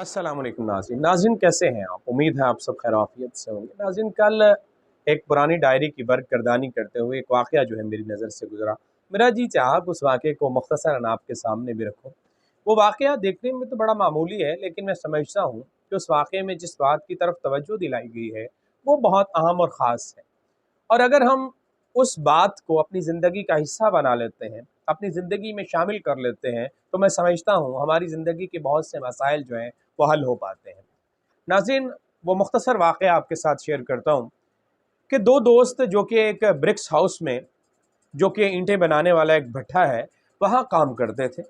अस्सलाम वालेकुम नाज़रीन कैसे हैं आप। उम्मीद है आप सब खैर आफियत से होंगे। नाज़रीन कल एक पुरानी डायरी की बरकरदानी करते हुए एक वाक़या जो है मेरी नज़र से गुज़रा। मेरा जी चाहा कि उस वाक़े को मुख्तसरन आपके सामने भी रखूँ। वो वाक़या देखने में तो बड़ा मामूली है, लेकिन मैं समझता हूँ कि उस वाक़े में जिस बात की तरफ तवज्जो दिलाई गई है वो बहुत अहम और ख़ास है। और अगर हम उस बात को अपनी ज़िंदगी का हिस्सा बना लेते हैं, अपनी ज़िंदगी में शामिल कर लेते हैं, तो मैं समझता हूँ हमारी ज़िंदगी के बहुत से मसाइल जो हैं वो हल हो पाते हैं। नाज़रीन, वो मुख्तसर वाक़या आपके साथ शेयर करता हूँ कि दो दोस्त जो कि एक ब्रिक्स हाउस में, जो कि ईंटें बनाने वाला एक भट्ठा है, वहाँ काम करते थे।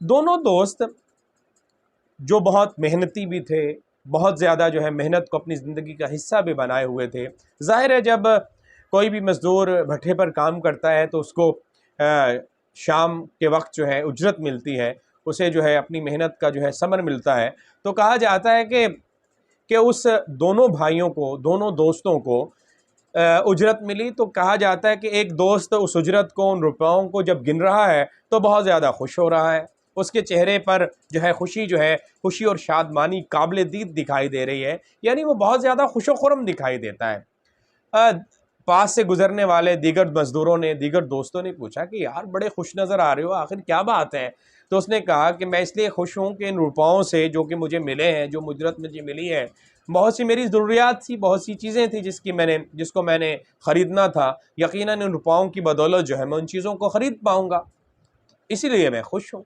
दोनों दोस्त जो बहुत मेहनती भी थे, बहुत ज़्यादा जो है मेहनत को अपनी ज़िंदगी का हिस्सा भी बनाए हुए थे। ज़ाहिर है जब कोई भी मज़दूर भट्ठे पर काम करता है तो उसको शाम के वक्त जो है उजरत मिलती है, उसे जो है अपनी मेहनत का जो है समर मिलता है। तो कहा जाता है कि उस दोनों भाइयों को, दोनों दोस्तों को उजरत मिली। तो कहा जाता है कि एक दोस्त उस उजरत को, उन रुपयों को जब गिन रहा है तो बहुत ज़्यादा खुश हो रहा है। उसके चेहरे पर जो है खुशी और शादमानी काबिल दीद दिखाई दे रही है, यानी वो बहुत ज़्यादा खुशो खुरम दिखाई देता है। अ, पास से गुजरने वाले दीगर मज़दूरों ने, दीगर दोस्तों ने पूछा कि यार बड़े खुश नज़र आ रहे हो, आखिर क्या बात है। तो उसने कहा कि मैं इसलिए खुश हूँ कि इन रुपयों से जो कि मुझे मिले हैं, जो मुजरत मुझे मिली है, बहुत सी मेरी ज़रूरियात थी, बहुत सी चीज़ें थी जिसको मैंने ख़रीदना था। यकीनन इन रुपयों की बदौलत जो है मैं उन चीज़ों को ख़रीद पाऊँगा, इसीलिए मैं खुश हूँ।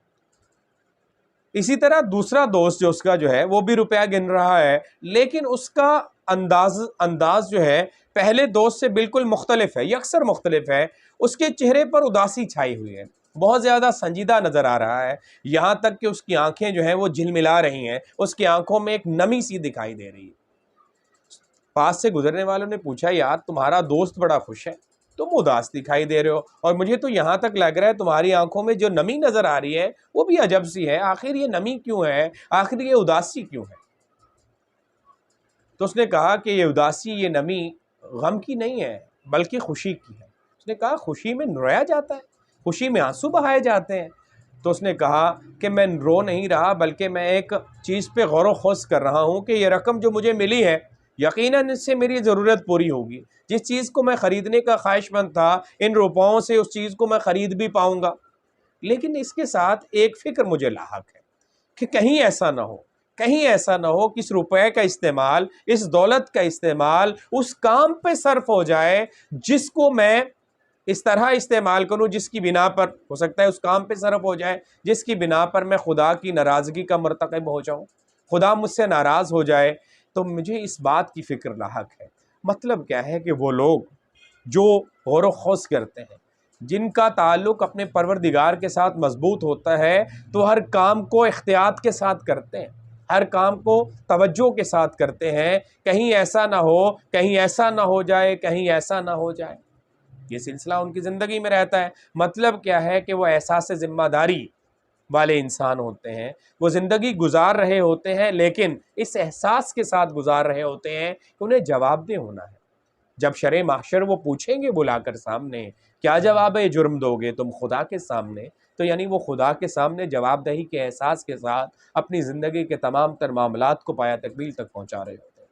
इसी तरह दूसरा दोस्त जो उसका जो है वो भी रुपया गिन रहा है, लेकिन उसका अंदाज जो है पहले दोस्त से बिल्कुल मुख्तलिफ है, यकसर मुख्तलिफ है। उसके चेहरे पर उदासी छाई हुई है, बहुत ज़्यादा संजीदा नज़र आ रहा है। यहाँ तक कि उसकी आंखें जो हैं वो झिलमिला रही हैं, उसकी आंखों में एक नमी सी दिखाई दे रही है। पास से गुजरने वालों ने पूछा, यार तुम्हारा दोस्त बड़ा खुश है, तुम उदास दिखाई दे रहे हो, और मुझे तो यहाँ तक लग रहा है तुम्हारी आंखों में जो नमी नज़र आ रही है वो भी अजब सी है। आखिर ये नमी क्यों है, आखिर ये उदासी क्यों है। तो उसने कहा कि ये उदासी, ये नमी गम की नहीं है बल्कि खुशी की है। उसने कहा खुशी में रोया जाता है, खुशी में आंसू बहाए जाते हैं। तो उसने कहा कि मैं रो नहीं रहा, बल्कि मैं एक चीज़ पे गौर व ख़ौस कर रहा हूँ कि ये रकम जो मुझे मिली है, यकीनन इससे मेरी ज़रूरत पूरी होगी। जिस चीज़ को मैं ख़रीदने का ख्वाहिशमंद था, इन रुपयों से उस चीज़ को मैं ख़रीद भी पाऊँगा। लेकिन इसके साथ एक फ़िक्र मुझे लाहक है कि कहीं ऐसा ना हो, कहीं ऐसा ना हो कि इस रुपए का इस्तेमाल, इस दौलत का इस्तेमाल उस काम पे सर्फ हो जाए जिसको मैं इस तरह इस्तेमाल करूं, जिसकी बिना पर हो सकता है उस काम पे सर्फ हो जाए जिसकी बिना पर मैं खुदा की नाराज़गी का मर्तकब हो जाऊं, खुदा मुझसे नाराज़ हो जाए। तो मुझे इस बात की फ़िक्र लाहक है। मतलब क्या है कि वो लोग जो गौर व ख़ौस करते हैं, जिनका ताल्लुक़ अपने परवरदिगार के साथ मज़बूत होता है, तो हर काम को एहतियात के साथ करते हैं, हर काम को तवज्जो के साथ करते हैं। कहीं ऐसा ना हो, कहीं ऐसा ना हो जाए, कहीं ऐसा ना हो जाए, ये सिलसिला उनकी ज़िंदगी में रहता है। मतलब क्या है कि वो एहसास ज़िम्मेदारी वाले इंसान होते हैं। वो ज़िंदगी गुजार रहे होते हैं, लेकिन इस एहसास के साथ गुजार रहे होते हैं कि उन्हें जवाबदेह होना है। जब शरे महशर वो पूछेंगे बुलाकर सामने, क्या जवाब है जुर्म दोगे तुम खुदा के सामने, तो यानी वो खुदा के सामने जवाबदेही के एहसास के साथ अपनी ज़िंदगी के तमाम तर मामलात को पाया तकमील तक पहुँचा रहे होते हैं।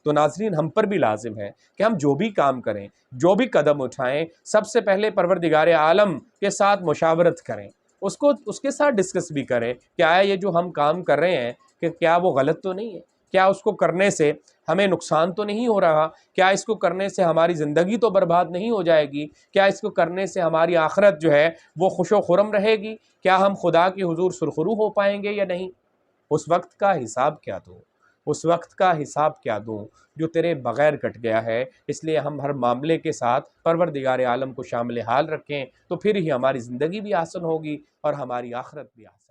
तो नाज़रीन, हम पर भी लाजिम है कि हम जो भी काम करें, जो भी कदम उठाएं, सबसे पहले परवरदिगार आलम के साथ मुशावरत करें, उसको उसके साथ डिस्कस भी करें, क्या ये जो हम काम कर रहे हैं कि क्या वो गलत तो नहीं है, क्या उसको करने से हमें नुकसान तो नहीं हो रहा, क्या इसको करने से हमारी ज़िंदगी तो बर्बाद नहीं हो जाएगी, क्या इसको करने से हमारी आखिरत जो है वो खुशो खुरम रहेगी, क्या हम खुदा के हुजूर सुरखरू हो पाएंगे या नहीं। उस वक्त का हिसाब क्या दूँ, उस वक्त का हिसाब क्या दूँ जो तेरे बग़ैर कट गया है। इसलिए हम हर मामले के साथ परवरदिगार आलम को शामिल हाल रखें, तो फिर ही हमारी ज़िंदगी भी आसान होगी और हमारी आखिरत भी आसान।